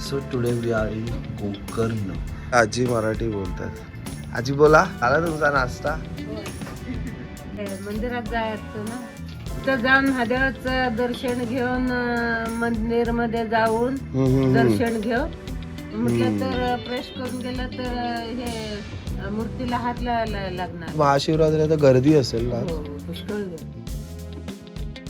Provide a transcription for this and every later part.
So today we are in Gokarna. आजी मराठी बोलतात. आजी बोला, आला तुमचा नाश्ता? मंदिरात जायचं ना, तिथं जाऊन महादेवाचं दर्शन घेऊन मंदिरमध्ये जाऊन दर्शन घेऊ म्हटलं तर फ्रेश करून गेलं तर हे मूर्तीला हात लावायला लागणार. महाशिवरात्रीला तर गर्दी असेल ना. हो, पुष्कळ गर्दी.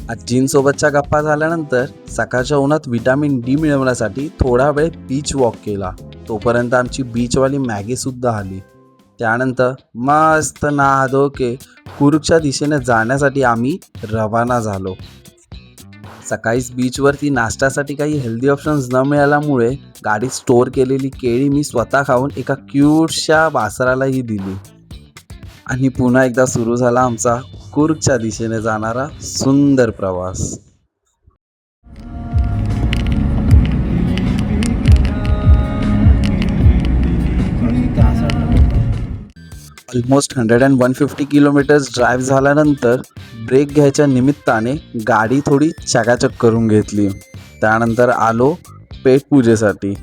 आजींसोबतच्या गप्पा झाल्यानंतर सकाळच्या उन्हात विटॅमिन डी मिळवण्यासाठी थोडा वेळ बीच वॉक केला. तोपर्यंत आमची बीचवाली मॅगी सुद्धा आली. त्यानंतर मस्त नहा धो के कुर्गच्या दिशेने जाण्यासाठी आम्ही रवाना झालो. सकाळीच बीचवरती नाश्त्यासाठी काही हेल्दी ऑप्शन्स न मिळाल्यामुळे गाडीत स्टोअर केलेली केळी मी स्वतः खाऊन एका क्यूटशा वासरालाही दिली. आणि पुन्हा एकदा सुरू झाला आमचा कुर्गच्या दिशेने जाणारा सुंदर प्रवास. ऑलमोस्ट 150 किलोमीटर्स ड्राईव्ह झाल्यानंतर ब्रेक घ्यायच्या निमित्ताने गाडी थोडी चकाचक करून घेतली. त्यानंतर आलो पेट पूजेसाठी.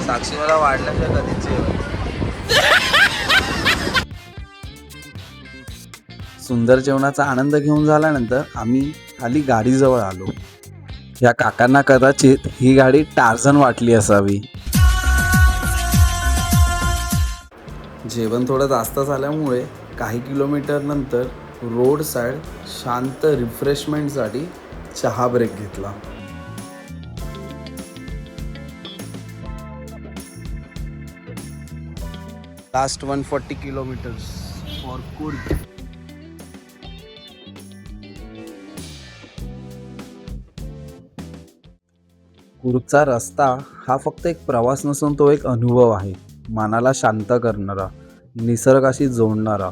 साक्षी मला वाढल्याशिवाय कधीच जेवण. सुंदर जेवणाचा आनंद घेऊन झाल्यानंतर आम्ही खाली गाडीजवळ आलो. या काकांना कदाचित ही गाडी टार्झन वाटली असावी. जेवण थोडं जास्त झाल्यामुळे काही किलोमीटर नंतर रोड साईड शांत रिफ्रेशमेंटसाठी चहा ब्रेक घेतला. Last 140 kilometres for Coorg. कुर्गचा रस्ता हा फक्त एक प्रवास नसून तो एक अनुभव आहे. मनाला शांत करणारा, निसर्गाशी जोडणारा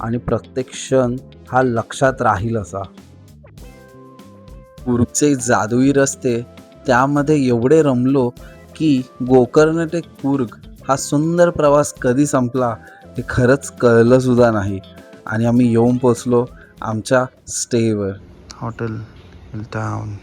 आणि प्रत्येक क्षण हा लक्षात राहील असा. कुर्गचे जादुई रस्ते त्यामध्ये एवढे रमलो की गोकर्ण ते कुर्ग हा सुंदर प्रवास कधी संपला हे खरंच कळलं सुद्धा नाही. आणि आम्ही येऊन पोचलो आमच्या स्टेवर. Hotel town.